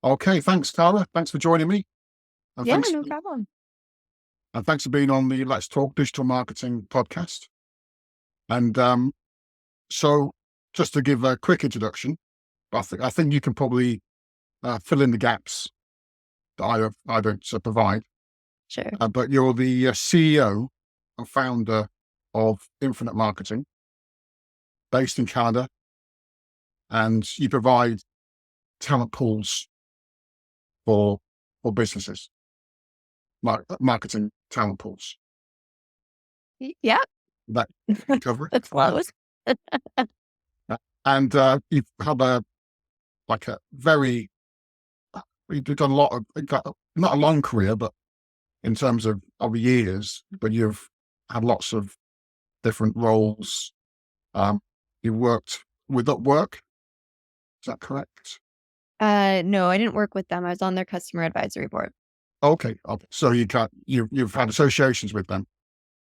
Okay, thanks, Cara. Thanks for joining me, and Yeah, thanks no problem. and thanks for being on the Let's Talk Digital Marketing podcast. And so, just to give a quick introduction, I think you can probably fill in the gaps that I don't provide. Sure. But you're the CEO and founder of Infinite Marketing, based in Canada, and you provide talent pools for businesses, marketing talent pools. Yeah, That cover it. that's close. And you've had a very, you've done a lot of, not a long career, but in terms of years, but you've had lots of different roles. You worked with Upwork, is that correct? No, I didn't work with them. I was on their customer advisory board. Okay, okay. So you've had associations with them,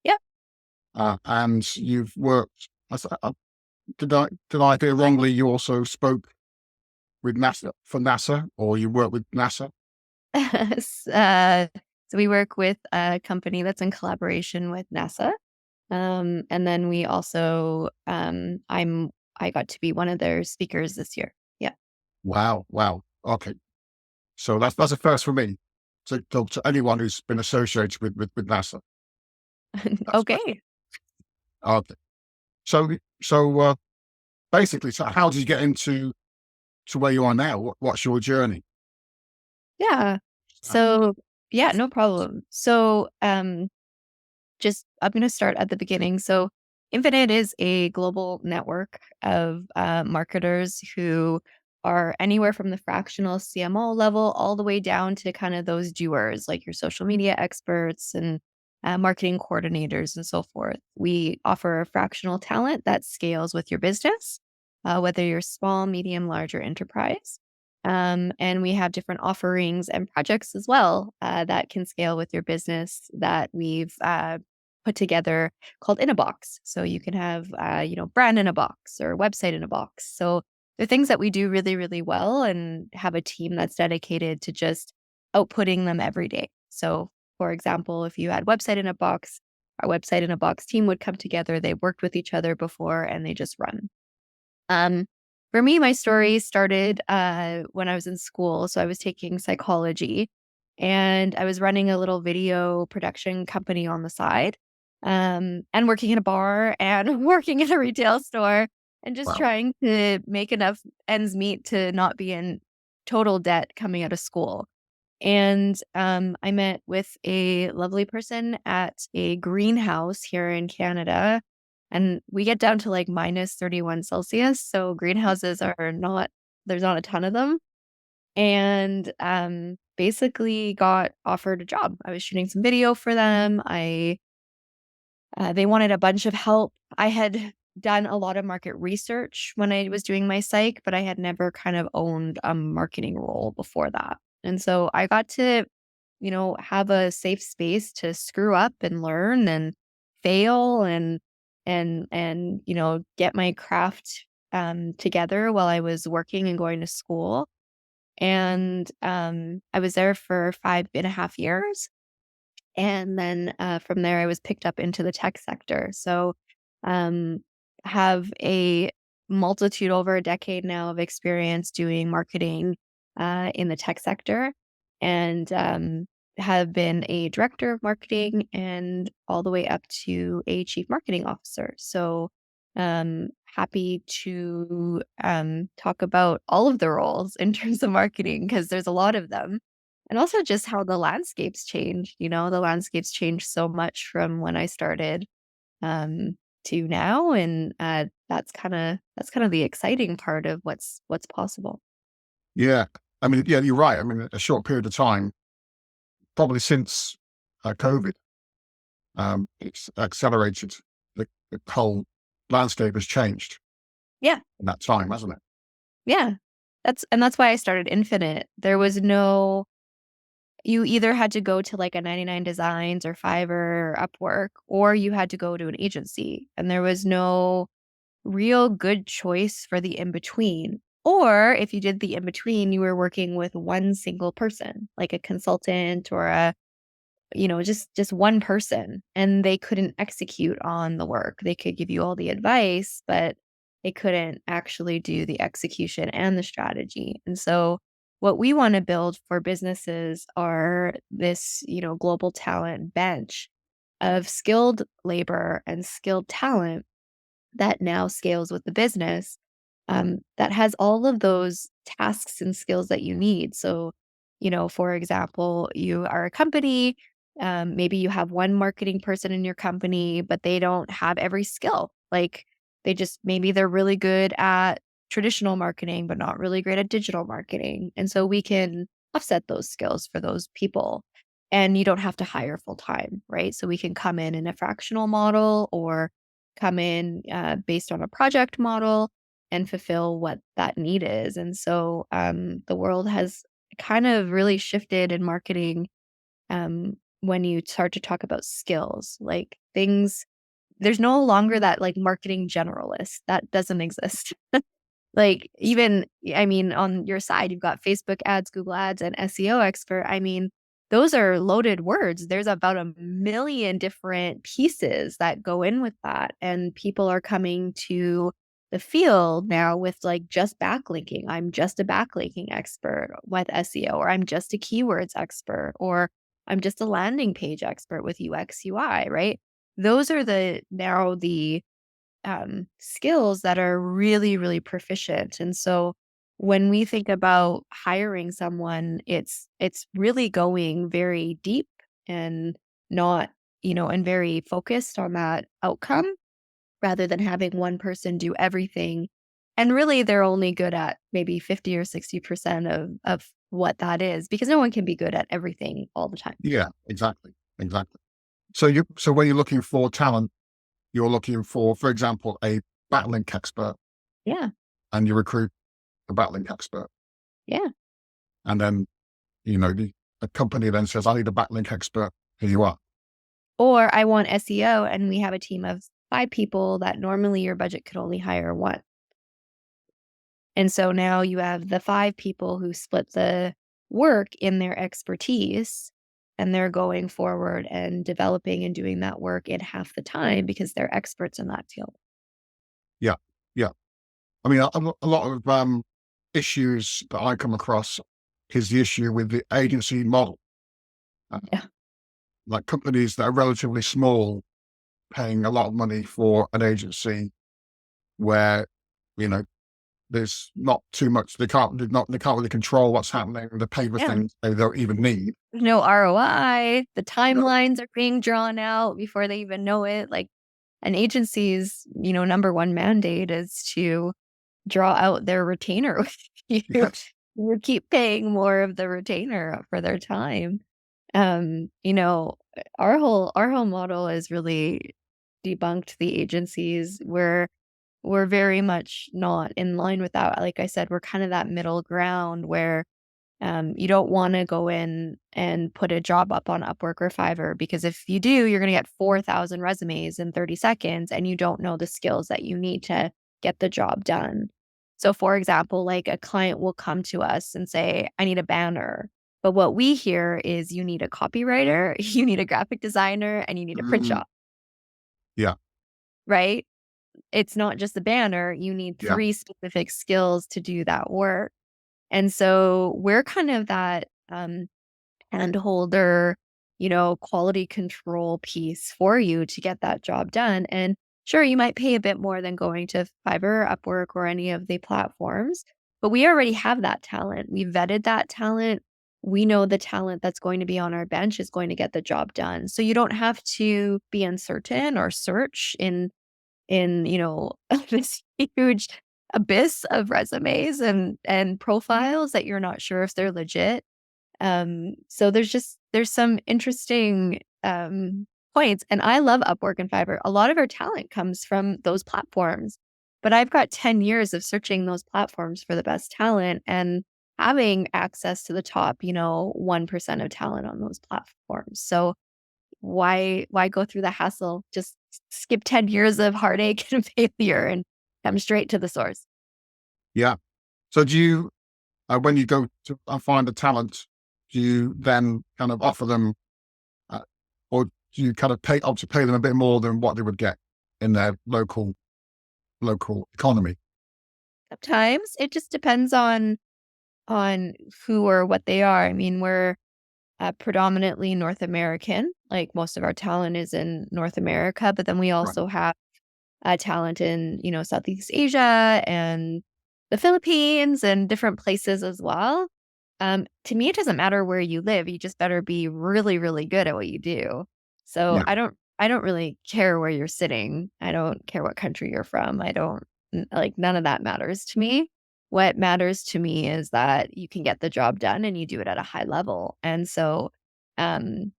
Yep. and you've worked. Did I hear wrongly? You also spoke with NASA for NASA, or you work with NASA? So we work with a company that's in collaboration with NASA. And then we also, I got to be one of their speakers this year. Yeah. Wow, wow. Okay, so that's a first for me. To anyone who's been associated with NASA, that's Okay. okay. So basically, so how did you get to where you are now? What's your journey? Yeah. So yeah, no problem. So, just I'm going to start at the beginning. So, Infinite is a global network of marketers who are anywhere from the fractional CMO level all the way down to kind of those doers, like your social media experts and marketing coordinators and so forth. We offer fractional talent that scales with your business, whether you're small, medium, large, or enterprise. And we have different offerings and projects as well that can scale with your business that we've put together called in a box. So you can have, brand in a box or website in a box. So they're things that we do really, really well and have a team that's dedicated to just outputting them every day. So, for example, if you had website in a box, our website in a box team would come together. They worked with each other before and they just run. Um, for me, my story started when I was in school. So I was taking psychology and I was running a little video production company on the side, and working in a bar and working in a retail store and just Wow. trying to make enough ends meet to not be in total debt coming out of school. And I met with a lovely person at a greenhouse here in Canada. And we get down to like minus 31 Celsius. So greenhouses are not, there's not a ton of them. And basically got offered a job. I was shooting some video for them. They wanted a bunch of help. I had done a lot of market research when I was doing my psych, but I had never kind of owned a marketing role before that. And so I got to, have a safe space to screw up and learn and fail and get my craft together while I was working and going to school. And I was there for 5.5 years. And then from there, I was picked up into the tech sector. So, um, have a multitude over a decade now of experience doing marketing in the tech sector, and have been a director of marketing and all the way up to a chief marketing officer. So, happy to talk about all of the roles in terms of marketing because there's a lot of them. And also just how the landscapes change, the landscapes change so much from when I started, to now, and, that's kinda the exciting part of what's possible. Yeah, I mean, yeah, you're right. I mean, a short period of time, probably since COVID, it's accelerated. The whole landscape has changed Yeah, in that time, hasn't it? yeah. That's why I started Infinite. There was no you either had to go to, like, a 99 Designs or Fiverr or Upwork, or you had to go to an agency, and there was no real good choice for the in between. Or if you did the in between, you were working with one single person, like a consultant or a, just one person, and they couldn't execute on the work. They could give you all the advice, but they couldn't actually do the execution and the strategy. And so what we want to build for businesses are this, global talent bench of skilled labor and skilled talent that now scales with the business, that has all of those tasks and skills that you need. So, for example, you are a company, maybe you have one marketing person in your company, but they don't have every skill. Like maybe they're really good at traditional marketing, but not really great at digital marketing. And so we can offset those skills for those people. And you don't have to hire full time, right? So we can come in a fractional model or come in based on a project model and fulfill what that need is. And so the world has kind of really shifted in marketing when you start to talk about skills, like things. There's no longer that like marketing generalist that doesn't exist. Like even, I mean, on your side, you've got Facebook ads, Google ads, and SEO expert. I mean, those are loaded words. There's about a million different pieces that go in with that. And people are coming to the field now with like just backlinking. I'm just a backlinking expert with SEO, or I'm just a keywords expert, or I'm just a landing page expert with UX UI, right? Those are the skills that are really, really proficient. And so when we think about hiring someone, it's really going very deep and not, and very focused on that outcome rather than having one person do everything. And really they're only good at maybe 50 or 60% of what that is, because no one can be good at everything all the time. Yeah, exactly. Exactly. So when you're looking for talent, you're looking for example, a backlink expert, Yeah. and you recruit a backlink expert. Yeah. And then, the company then says, I need a backlink expert. Here you are. Or I want SEO and we have a team of 5 people that normally your budget could only hire 1. And so now you have the 5 people who split the work in their expertise, and they're going forward and developing and doing that work in half the time because they're experts in that field. Yeah. Yeah. I mean, a lot of issues that I come across is the issue with the agency model. Uh, Yeah. like companies that are relatively small paying a lot of money for an agency where, you know, there's not too much. They can't really control what's happening. They pay for Yeah. things they don't even need. There's no ROI. The No. timelines are being drawn out before they even know it. Like an agency's, number one mandate is to draw out their retainer with you. Yes. You keep paying more of the retainer for their time. Our whole model is really debunked the agencies. We're very much not in line with that. Like I said, we're kind of that middle ground where you don't want to go in and put a job up on Upwork or Fiverr, because if you do, you're going to get 4,000 resumes in 30 seconds and you don't know the skills that you need to get the job done. So, for example, like a client will come to us and say, I need a banner. But what we hear is you need a copywriter, you need a graphic designer, and you need a print Mm, shop, yeah. right? It's not just a banner. You need Yeah. 3 specific skills to do that work. And so we're kind of that hand holder, quality control piece for you to get that job done. And sure, you might pay a bit more than going to Fiverr, Upwork, or any of the platforms, but we already have that talent. We vetted that talent. We know the talent that's going to be on our bench is going to get the job done. So you don't have to be uncertain or search in this huge abyss of resumes and profiles that you're not sure if they're legit. So there's some interesting points, and I love Upwork and Fiverr. A lot of our talent comes from those platforms, but I've got 10 years of searching those platforms for the best talent and having access to the top, 1% of talent on those platforms. So why go through the hassle? Just skip 10 years of heartache and failure and come straight to the source. Yeah. So do you, when you go to find a talent, do you then kind of offer them, uh, or do you kind of pay them a bit more than what they would get in their local economy? Sometimes it just depends on who or what they are. I mean, we're predominantly North American. Like most of our talent is in North America, but then we Right. also have talent in, Southeast Asia and the Philippines and different places as well. To me, it doesn't matter where you live. You just better be really, really good at what you do. So Yeah. I don't really care where you're sitting. I don't care what country you're from. I don't like none of that matters to me. What matters to me is that you can get the job done and you do it at a high level. And so, um,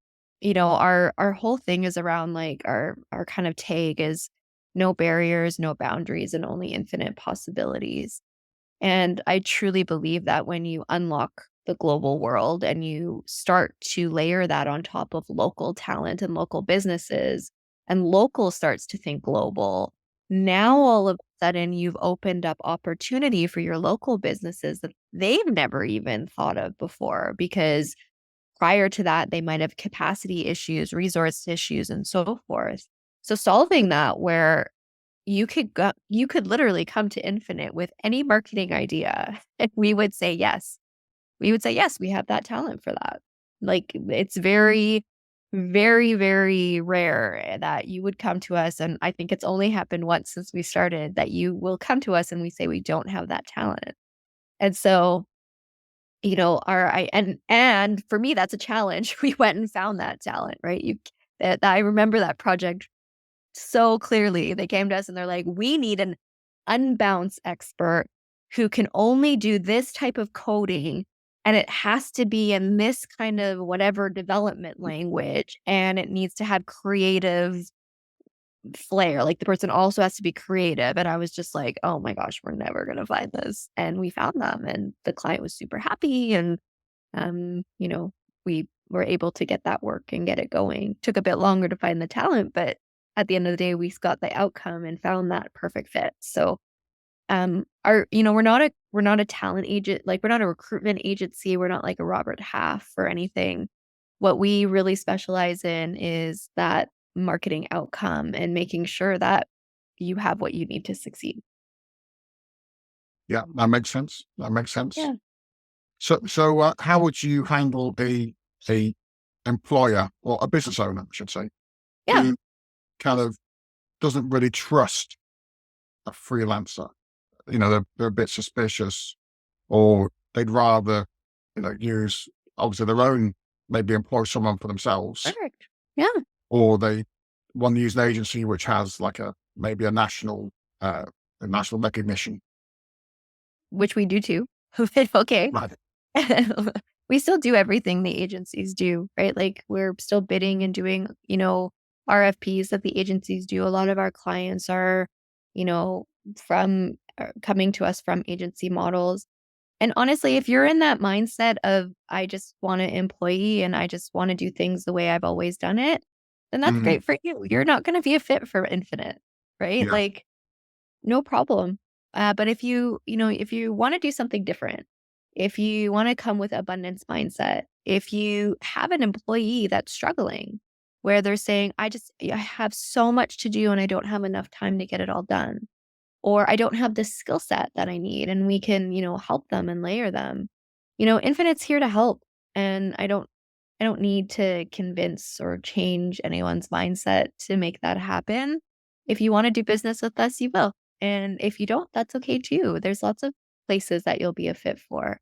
our whole thing is around like our kind of tag is no barriers, no boundaries, and only infinite possibilities. And I truly believe that when you unlock the global world and you start to layer that on top of local talent and local businesses, and local starts to think global, now all of a sudden you've opened up opportunity for your local businesses that they've never even thought of before because prior to that, they might have capacity issues, resource issues, and so forth. So solving that where you could literally come to Infinite with any marketing idea, and we would say yes. We would say, "Yes, we have that talent for that." Like, it's very, very, very rare that you would come to us, and I think it's only happened once since we started, that you will come to us and we say we don't have that talent. And so, our I and for me, that's a challenge. We went and found that talent, right? I remember that project so clearly. They came to us and they're like, "We need an unbounce expert who can only do this type of coding, and it has to be in this kind of whatever development language, and it needs to have creative flair. Like the person also has to be creative." And I was just like, "Oh my gosh, we're never gonna find this." And we found them, and the client was super happy, and um, you know, we were able to get that work and get it going. Took a bit longer to find the talent, but at the end of the day, we got the outcome and found that perfect fit. So, we're not a talent agent, like we're not a recruitment agency. We're not like a Robert Half or anything. What we really specialize in is that marketing outcome and making sure that you have what you need to succeed. Yeah, that makes sense. That makes sense. Yeah. So, how would you handle a employer or a business owner, I should say, Yeah. who kind of doesn't really trust a freelancer? They're a bit suspicious, or they'd rather, use obviously their own, maybe employ someone for themselves, Perfect. Yeah. or they want to use an agency which has like maybe uh, a national recognition. Which we do too. But okay. Right. We still do everything the agencies do, right? Like we're still bidding and doing, RFPs that the agencies do. A lot of our clients are, you know, from coming to us from agency models. And honestly, if you're in that mindset of I just want an employee and I just want to do things the way I've always done it, then that's Mhm. great for you. You're not going to be a fit for Infinite, right? Yeah. Like no problem. But if you want to do something different, if you want to come with abundance mindset, if you have an employee that's struggling, where they're saying, I have so much to do and I don't have enough time to get it all done, or I don't have the skill set that I need, and we can, help them and layer them. Infinite's here to help, and I don't need to convince or change anyone's mindset to make that happen. If you want to do business with us, you will. And if you don't, that's okay too. There's lots of places that you'll be a fit for.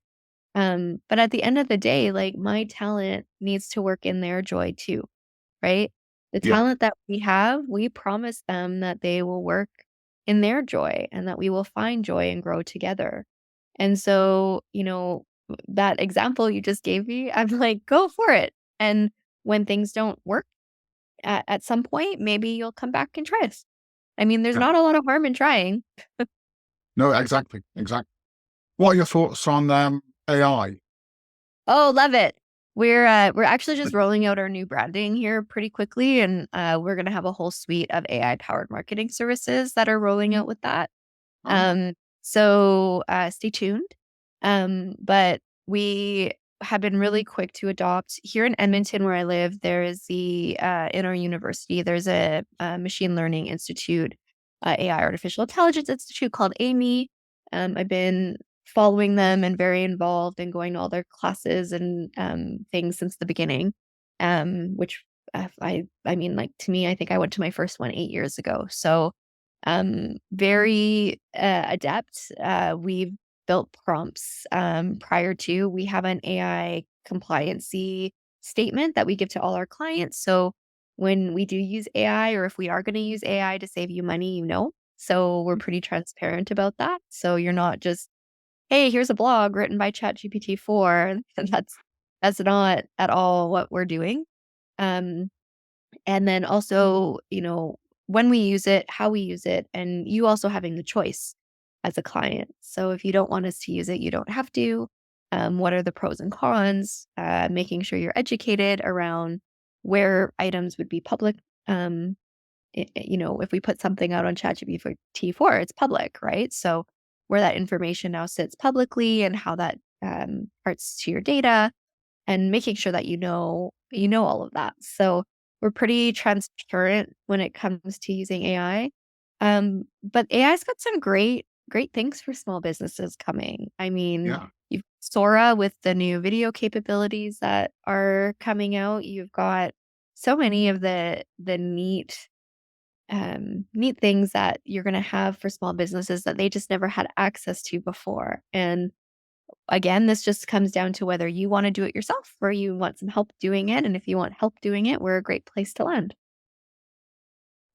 But at the end of the day, like my talent needs to work in their joy too, right? The Yeah. talent that we have, we promise them that they will work in their joy and that we will find joy and grow together. And so, that example you just gave me, I'm like, go for it. And when things don't work at some point, maybe you'll come back and try us. I mean, there's Yeah. not a lot of harm in trying. No, exactly. Exactly. What are your thoughts on AI? Oh, love it. We're actually just rolling out our new branding here pretty quickly, and we're gonna have a whole suite of AI powered marketing services that are rolling out with that. Oh, Um, so stay tuned. But we have been really quick to adopt here in Edmonton, where I live. There is in our university, there's a machine learning institute, AI artificial intelligence institute called Amy. I've been following them and very involved and going to all their classes and things since the beginning. Which I mean, like, to me, I think I went to my first one 8 years ago. So very adept. We've built prompts prior to. We have an AI compliancy statement that we give to all our clients. So when we do use AI, or if we are going to use AI to save you money, So we're pretty transparent about that. So you're not just, hey, here's a blog written by ChatGPT 4. That's not at all what we're doing. Um, and then also, when we use it, how we use it, and you also having the choice as a client. So if you don't want us to use it, you don't have to. What are the pros and cons? Making sure you're educated around where items would be public. Um, if we put something out on ChatGPT 4, it's public, right? So where that information now sits publicly and how that parts to your data, and making sure that you know all of that. So we're pretty transparent when it comes to using AI. But AI's got some great things for small businesses coming. I mean, Yeah. you've Sora with the new video capabilities that are coming out. You've got so many of the neat things that you're going to have for small businesses that they just never had access to before. And again, this just comes down to whether you wanna do it yourself or you want some help doing it, and if you want help doing it, we're a great place to land.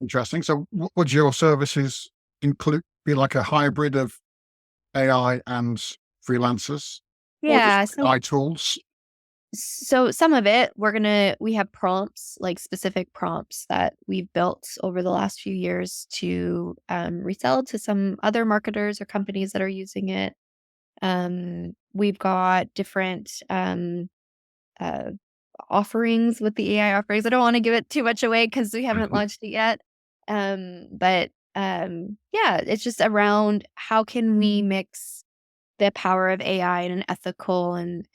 Interesting. So, would your services include be like a hybrid of AI and freelancers, or just Yeah, so AI tools? so some of it, we have prompts, like specific prompts that we've built over the last few years to, resell to some other marketers or companies that are using it. We've got different, uh offerings with the AI offerings. I don't wanna give it too much away because we haven't launched it yet. Yeah, it's just around how can we mix the power of AI in an ethical and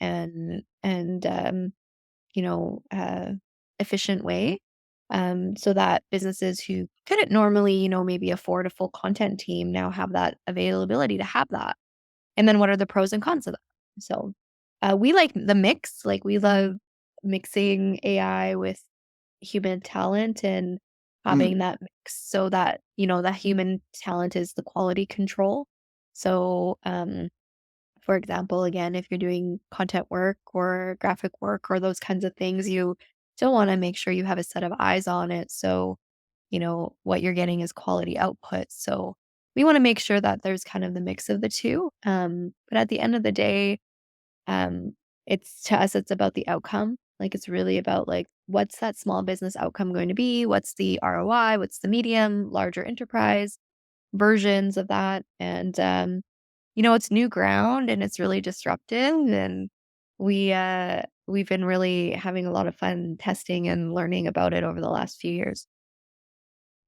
you know, uh, efficient way, so that businesses who couldn't normally, maybe afford a full content team now have that availability to have that. And then what are the pros and cons of that? So, we like the mix, like, we love mixing AI with human talent and Mm, having that mix so that, that human talent is the quality control. So, for example, again, if you're doing content work or graphic work or those kinds of things, you still wanna make sure you have a set of eyes on it. So, what you're getting is quality output. So we want to make sure that there's kind of the mix of the two. But at the end of the day, um, it's to us, it's about the outcome. Like, it's really about, like, what's that small business outcome going to be? What's the ROI? What's the medium, larger enterprise versions of that? And it's new ground and it's really disruptive. And we've been really having a lot of fun testing and learning about it over the last few years.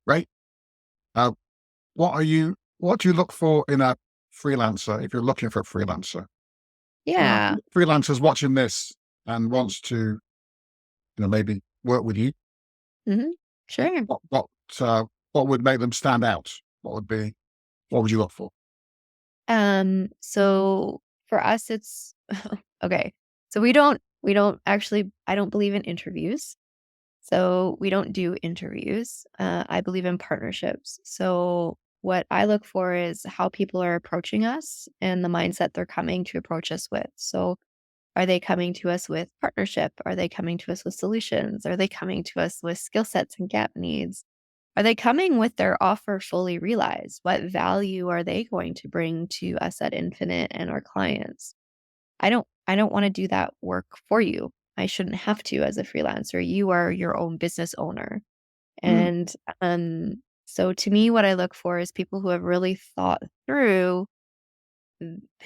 right. Uh, what do you look for in a freelancer if you're looking for a freelancer? Yeah. Freelancers watching this and wants to, maybe work with you. Mhm. Sure. What what what would make them stand out? What would you look for? So for us, it's okay. So we don't actually, I don't believe in interviews. So we don't do interviews. I believe in partnerships. So what I look for is how people are approaching us and the mindset they're coming to approach us with. So are they coming to us with partnership? Are they coming to us with solutions? Are they coming to us with skill sets and gap needs? Are they coming with their offer fully realized? What value are they going to bring to us at Infinite and our clients? I don't want to do that work for you. I shouldn't have to as a freelancer. You are your own business owner. Mm, And so to me, what I look for is people who have really thought through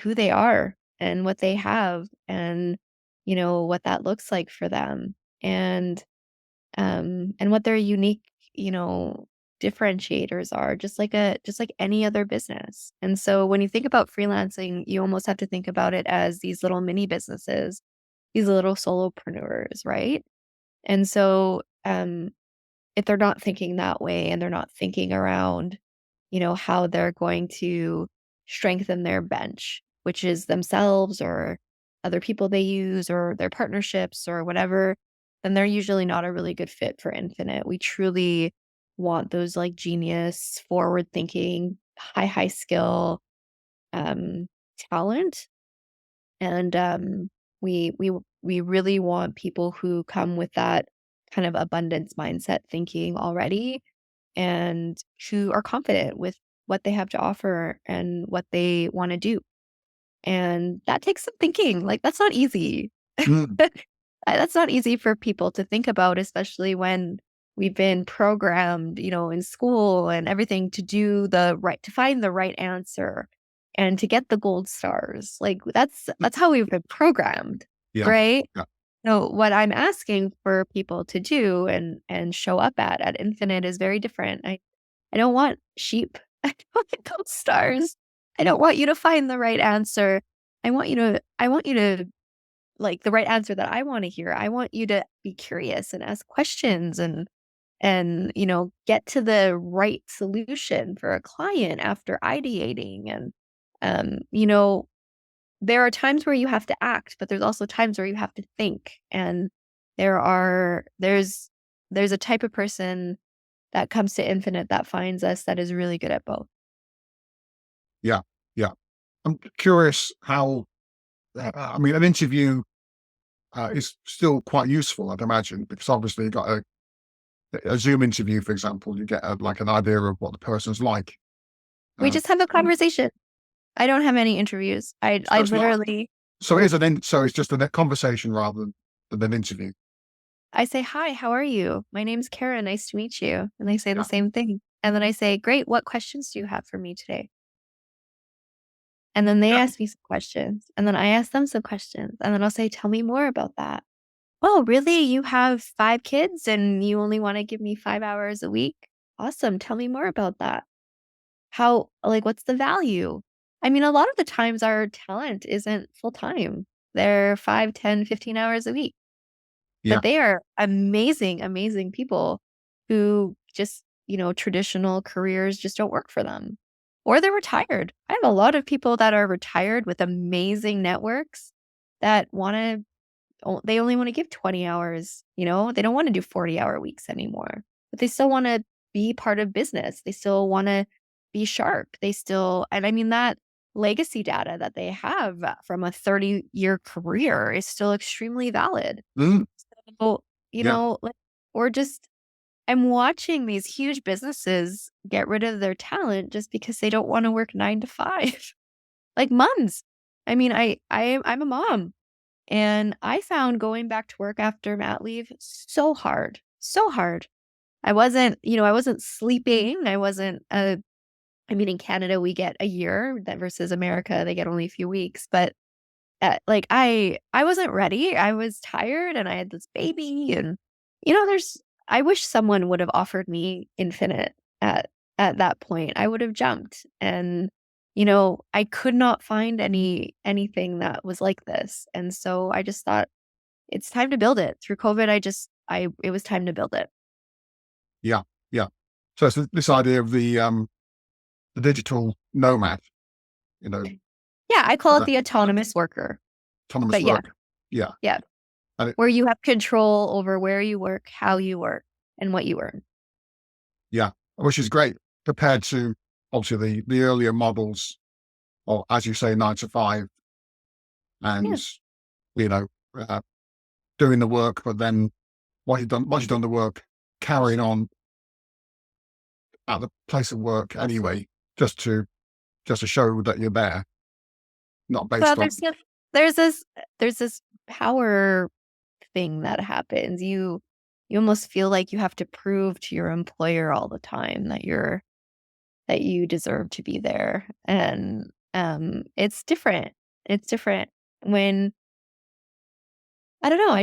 who they are and what they have and what that looks like for them and what their unique, you know differentiators are, just like any other business. And so when you think about freelancing, you almost have to think about it as these little mini businesses, these little solopreneurs, right? And so if they're not thinking that way and they're not thinking around, how they're going to strengthen their bench, which is themselves or other people they use or their partnerships or whatever, then they're usually not a really good fit for Infinite. We truly want those like genius, forward thinking, high skill um, talent. And we really want people who come with that kind of abundance mindset thinking already and who are confident with what they have to offer and what they want to do. And that takes some thinking. Like that's not easy. Mm, That's not easy for people to think about, especially when we've been programmed, in school and everything to find the right answer and to get the gold stars. Like mm, that's how we've been programmed, yeah, right? yeah. So what I'm asking for people to do and show up at Infinite is very different. I don't want sheep. I don't want gold stars. I don't want you to find the right answer. I want you to like the right answer that I want to hear. I want you to be curious and ask questions and get to the right solution for a client after ideating and there are times where you have to act, but there's also times where you have to think. And there's a type of person that comes to Infinite that finds us that is really good at both. Yeah, yeah. I'm curious how, I mean, an interview is still quite useful, I'd imagine, because obviously you got a Zoom interview, for example, you get like an idea of what the person's like. We Uh, just have a conversation. I don't have any interviews. I so it's not, literally so it's just a conversation rather than an interview. I say, "Hi, how are you? My name's Kara. Nice to meet you." And they say the Yeah, same thing. And then I say, "Great. What questions do you have for me today?" And then they yeah, ask me some questions. And then I ask them some questions. And then I'll say, "Tell me more about that." "Oh, really? You have 5 kids and you only wanna give me 5 hours a week? Awesome. Tell me more about that. What's the value?" I mean, a lot of the times our talent isn't full-time. They're 5, 10, 15 hours a week, yeah. but they are amazing, amazing people who just, traditional careers just don't work for them, or they're retired. I have a lot of people that are retired with amazing networks that they only wanna give 20 hours, They don't wanna do 40-hour weeks anymore, but they still wanna be part of business. They still wanna be sharp. And I mean, that legacy data that they have from a 30-year career is still extremely valid. Mm, So, yeah. like, or just I'm watching these huge businesses get rid of their talent just because they don't wanna work 9 to 5. Like moms. I mean, I'm a mom. And I found going back to work after mat leave so hard, so hard. I wasn't sleeping. I mean, in Canada, we get a year that versus America, they get only a few weeks. But I wasn't ready. I was tired and I had this baby. And, I wish someone would have offered me infinite at that point. I would have jumped. And, I could not find anything that was like this. And so I just thought, it's time to build it. Through COVID, it was time to build it. Yeah, yeah. So it's this idea of the digital nomad, you know, Yeah, I call it that the autonomous worker. autonomous But yeah, work. Yeah, yeah, and where you have control over where you work, how you work, and what you earn. yeah, which is great compared to obviously the earlier models, or as you say, 9 to 5, Yeah. and you know, uh, doing the work, but then once you've done the work, carrying on at the place of work anyway, just to just to show that you're there, not So based on. there's this there's this power thing that happens. You almost feel like you have to prove to your employer all the time that you deserve to be there. And it's different. It's different when I don't know,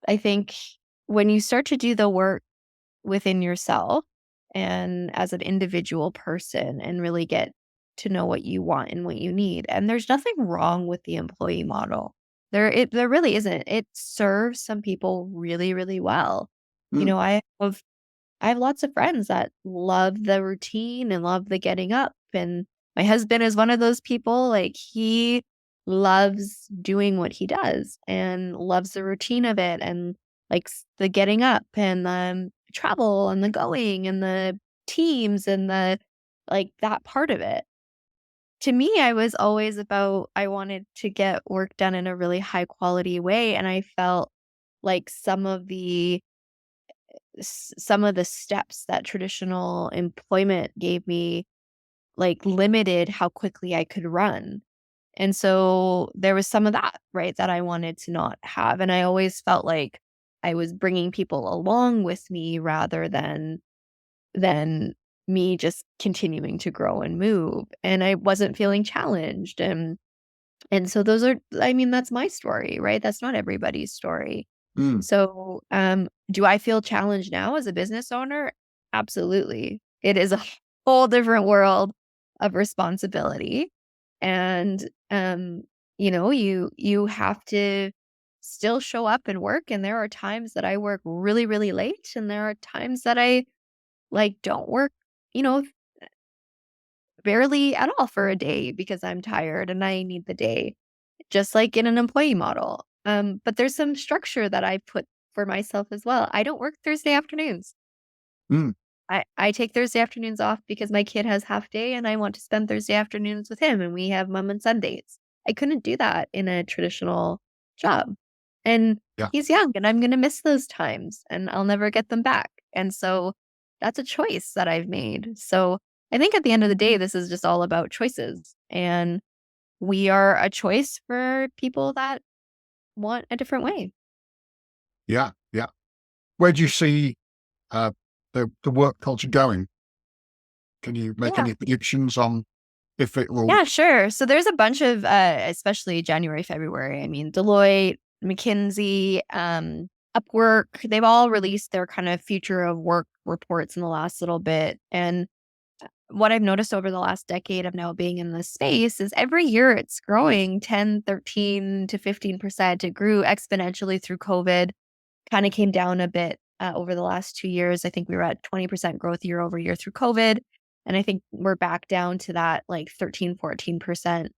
I think when you start to do the work within yourself and as an individual person and really get to know what you want and what you need. And there's nothing wrong with the employee model. There really isn't. It serves some people really, really well. You Mm, know, I have lots of friends that love the routine and love the getting up. And my husband is one of those people. Like, he loves doing what he does and loves the routine of it and likes the getting up and the travel and the going and the teams and the like that part of it. To me, I was always about I wanted to get work done in a really high quality way. And I felt like some of the steps that traditional employment gave me, like, limited how quickly I could run. And so there was some of that, right, that I wanted to not have. And I always felt like I was bringing people along with me rather than me just continuing to grow and move. And I wasn't feeling challenged. And so those are, I mean, that's my story, right? That's not everybody's story. mm, So, do I feel challenged now as a business owner? Absolutely. It is a whole different world of responsibility. And, you have to still show up and work. And there are times that I work really, really late. And there are times that I like don't work, you know, barely at all for a day because I'm tired and I need the day, just like in an employee model. But there's some structure that I put for myself as well. I don't work Thursday afternoons. mm, I take Thursday afternoons off because my kid has half day and I want to spend Thursday afternoons with him and we have mom and son dates. I couldn't do that in a traditional job. And yeah, he's young and I'm going to miss those times and I'll never get them back. And so that's a choice that I've made. So I think at the end of the day, this is just all about choices. And we are a choice for people that want a different way. yeah, yeah. Where do you see uh, the work culture going? Can you make Yeah. any predictions on if it will? Yeah, sure. So there's a bunch of, especially January, February. I mean, Deloitte, McKinsey, Upwork, they've all released their kind of future of work reports in the last little bit. And what I've noticed over the last decade of now being in this space is every year it's growing 10, 13 to 15%. It grew exponentially through COVID, kind of came down a bit over the last 2 years. I think we were at 20% growth year over year through COVID. And I think we're back down to that like 13, 14%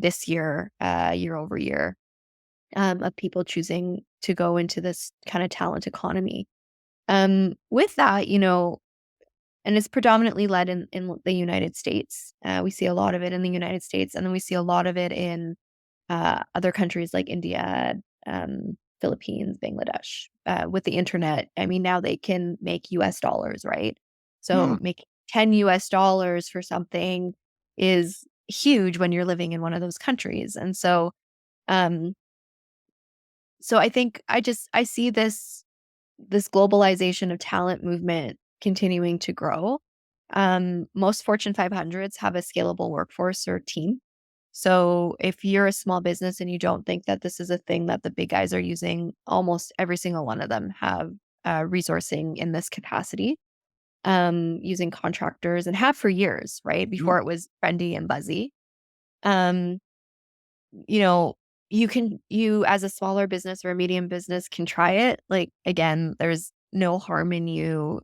this year, year over year, of people choosing to go into this kind of talent economy. With that, and it's predominantly led in the United States. We see a lot of it in the United States, and then we see a lot of it in other countries like India, Philippines, Bangladesh. With the internet, I mean, now they can make US dollars, right? Mm, So making $10 for something is huge when you're living in one of those countries. And um, so I think I see this globalization of talent movement continuing to grow. Most Fortune 500s have a scalable workforce or team. So if you're a small business and you don't think that this is a thing that the big guys are using, almost every single one of them have resourcing in this capacity, using contractors and have for years, right? mm, Before it was trendy and buzzy. Um, you know, you as a smaller business or a medium business can try it. Like, again, there's no harm in you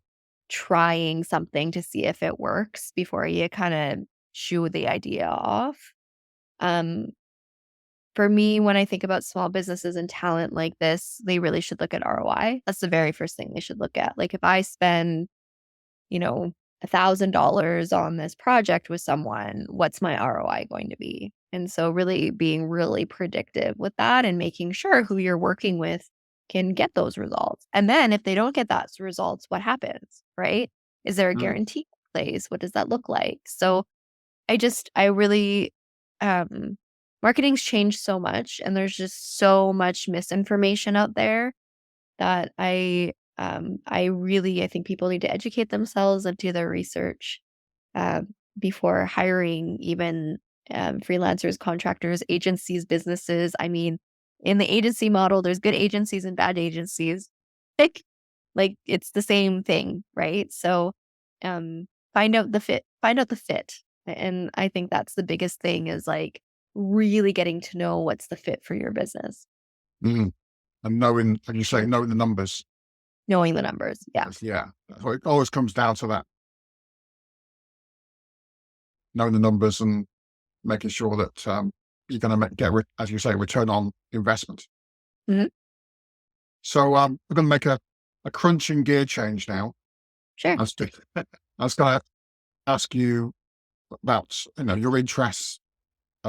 trying something to see if it works before you kind of shoo the idea off. Um, for me, when I think about small businesses and talent like this, they really should look at ROI. That's the very first thing they should look at. Like, if I spend, you know, $1,000 on this project with someone, what's my ROI going to be? And so really being really predictive with that and making sure who you're working with can get those results. And then if they don't get those results, what happens, right? Is there a mm. guarantee in place? What does that look like? So I really, marketing's changed so much and there's just so much misinformation out there that I think people need to educate themselves and do their research uh, before hiring even freelancers, contractors, agencies, businesses. I mean, in the agency model, there's good agencies and bad agencies. Like, like it's the same thing, right? So find out the fit. And I think that's the biggest thing is like really getting to know what's the fit for your business, Mm. And knowing, like you say, knowing the numbers. knowing the numbers. Yeah. Yeah. So it always comes down to that, knowing the numbers and making sure that you're going to get, as you say, return on investment. Hmm. So we're going to make a crunching gear change now. Sure. I was, I was going to ask you about, your interests.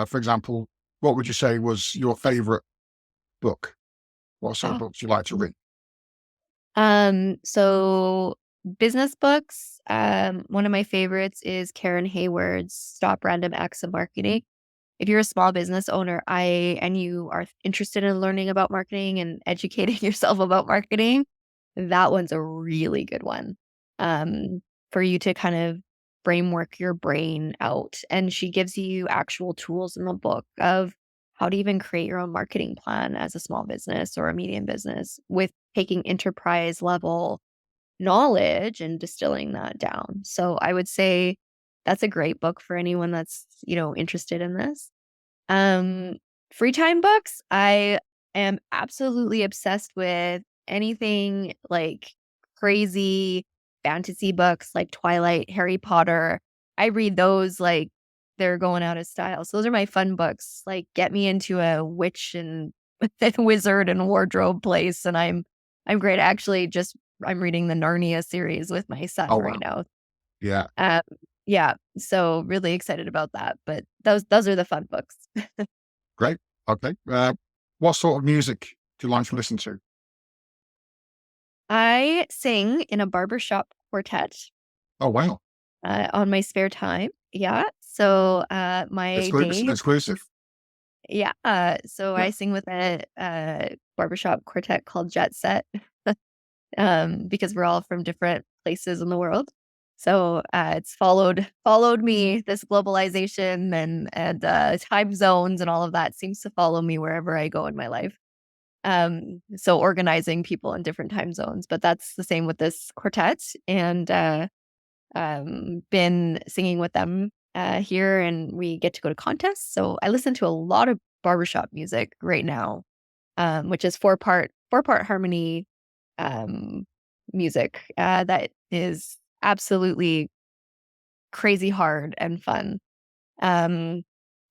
For example, what would you say was your favorite book? What sort of Oh. books you like to read? So business books, one of my favorites is Karen Hayward's Stop Random Acts of Marketing. If you're a small business owner, and you are interested in learning about marketing and educating yourself about marketing, that one's a really good one. For you to kind of framework your brain out. And she gives you actual tools in the book of how to even create your own marketing plan as a small business or a medium business with taking enterprise level knowledge and distilling that down. So I would say that's a great book for anyone that's, interested in this. Um, Free time books, I am absolutely obsessed with anything like crazy fantasy books like Twilight, Harry Potter. I read those like they're going out of style. So those are my fun books. Like get me into a witch and wizard and wardrobe place and I'm great. Actually just I'm reading the Narnia series with my son Oh, right wow. now. Yeah. Um, yeah, so really excited about that, but those are the fun books. Great. Okay. What sort of music do you like to listen to? I sing in a barbershop quartet, Oh, wow. on my spare time. Yeah, so, my day Exclusive. yeah, so Yeah. I sing with a barbershop quartet called Jet Set, because we're all from different places in the world. So, it's followed me, this globalization and time zones and all of that seems to follow me wherever I go in my life. So organizing people in different time zones, but that's the same with this quartet and, been singing with them, here and we get to go to contests. So I listen to a lot of barbershop music right now, which is four part harmony, um, music, that is absolutely crazy hard and fun. Um,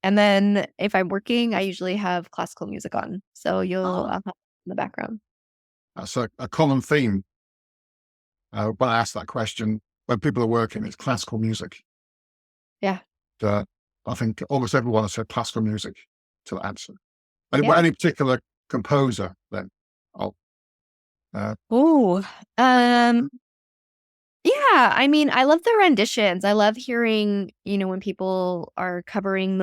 and then if I'm working, I usually have classical music on. So Uh-huh. have in the background. That's a common theme when I ask that question. When people are working, it's classical music. Yeah. Uh, I think almost everyone has said classical music to that answer. Yeah. Any particular composer then? Oh, uh, Ooh. Um, yeah, I mean, I love the renditions. I love hearing, when people are covering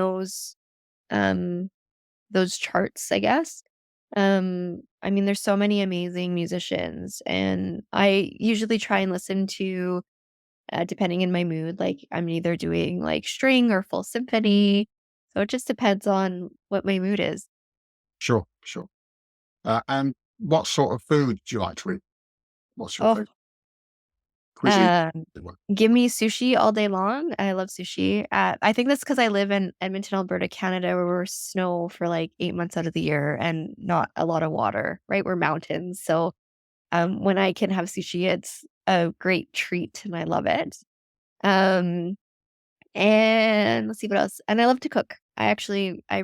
um those charts, I guess. I mean, there's so many amazing musicians and I usually try and listen to depending in my mood, like I'm either doing like string or full symphony. So it just depends on what my mood is. sure, sure. And what sort of food do you like to eat? What's your Oh, favorite cuisine? um, give me sushi all day long. I love sushi. I think that's because I live in Edmonton, Alberta, Canada, where we're snow for like 8 months out of the year and not a lot of water, right? We're mountains. So when I can have sushi, it's a great treat and I love it. Um, and let's see what else. And I love to cook. I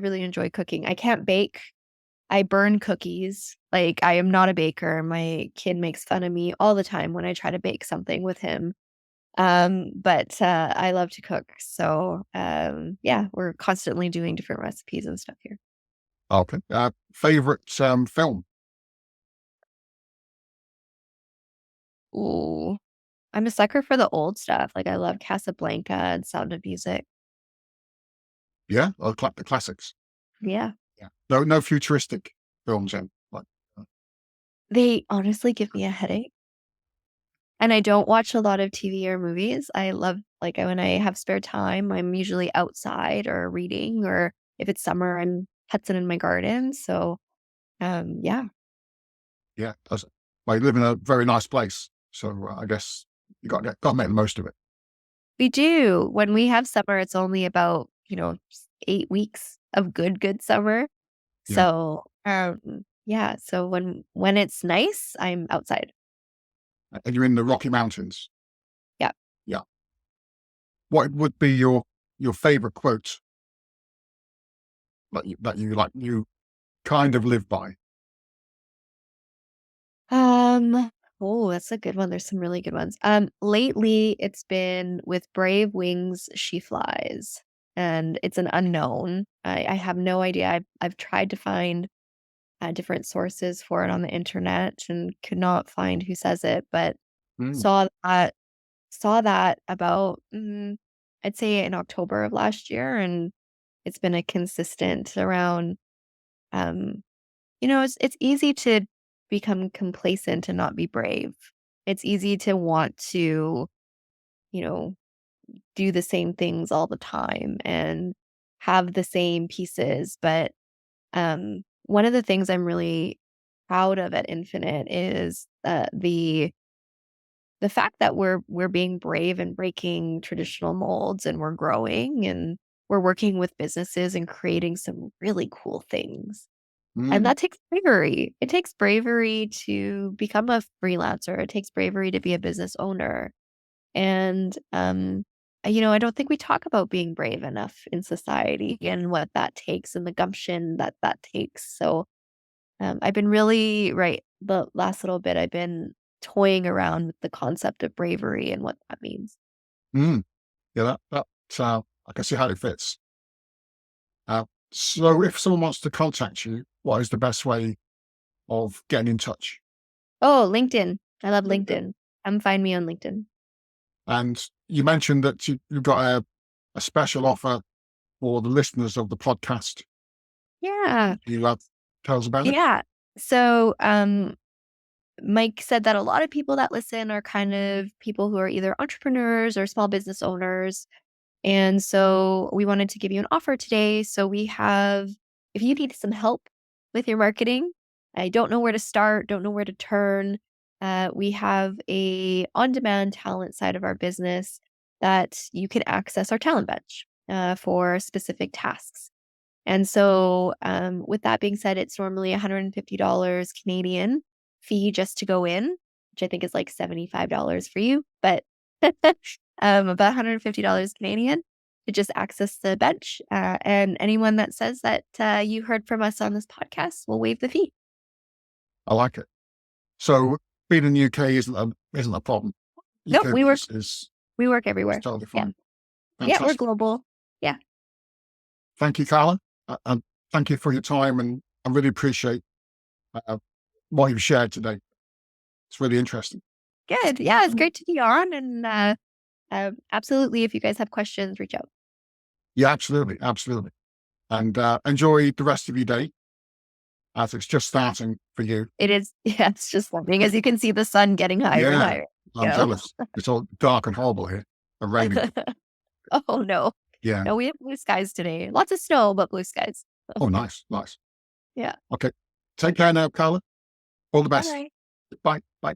really enjoy cooking. I can't bake. I burn cookies. Like I am not a baker. My kid makes fun of me all the time when I try to bake something with him. But I love to cook. So yeah, we're constantly doing different recipes and stuff here. Okay. Favorite film? Ooh. I'm a sucker for the old stuff. Like I love Casablanca and Sound of Music. Yeah, the classics. Yeah. Yeah. No futuristic films then. Like, uh, They honestly give me a headache. And I don't watch a lot of TV or movies. I love like, when I have spare time, I'm usually outside or reading, or if it's summer, I'm putzing in my garden. So, yeah. yeah. Well, you live in a very nice place, so I guess you got to make the most of it. We do. When we have summer, it's only about, 8 weeks of good summer. Yeah. So, yeah. So when it's nice, I'm outside. And you're in the Rocky Mountains. Yeah. Yeah. What would be your favorite quote that you kind of live by? Um, oh, that's a good one. There's some really good ones. Lately it's been with brave wings she flies, and it's an unknown. I have no idea. I've tried to find different sources for it on the internet and could not find who says it, but Mm, saw that about I'd say in October of last year, and it's been a consistent around um it's easy to become complacent and not be brave. It's easy to want to, you know, do the same things all the time and have the same pieces. But one of the things I'm really proud of at Infinite is the fact that we're being brave and breaking traditional molds, and we're growing, and we're working with businesses and creating some really cool things. And mm, that takes bravery. It takes bravery to become a freelancer. It takes bravery to be a business owner. And, I don't think we talk about being brave enough in society and what that takes and the gumption that that takes. So, I've been really, right, the last little bit, I've been toying around with the concept of bravery and what that means. mm. Yeah, I can see how it fits. So if someone wants to contact you, what is the best way of getting in touch? Oh, LinkedIn. I love LinkedIn. LinkedIn. Come find me on LinkedIn. And you mentioned that you've got a special offer for the listeners of the podcast. Yeah. You tell us about it? Yeah. So, Mike said that a lot of people that listen are kind of people who are either entrepreneurs or small business owners. And so we wanted to give you an offer today. So we have, if you need some help with your marketing, I don't know where to start, don't know where to turn. We have a on-demand talent side of our business that you can access our talent bench for specific tasks. And so, with that being said, it's normally $150 Canadian fee just to go in, which I think is like $75 for you, but about $150 Canadian to just access the bench. And anyone that says that you heard from us on this podcast will waive the fee. I like it. So being in the UK isn't a problem. Nope, UK we work is everywhere. totally Yeah, fine. yeah, we're Fantastic. global. Yeah, Thank you, Carla. And thank you for your time. And I really appreciate uh, what you've shared today. It's really interesting. good. Yeah, it's great to be on, and absolutely, if you guys have questions, reach out. Yeah, absolutely. Absolutely. And enjoy the rest of your day as it's just starting for you. It is, yeah, it's just loving. As you can see, the sun getting higher and Yeah, higher. I'm jealous. It's all dark and horrible here and raining. Oh, no. Yeah. No, we have blue skies today. Lots of snow, but blue skies. Oh, nice. Nice. Yeah. Okay. Take care now, Carla. All the best. Bye. Bye. Bye.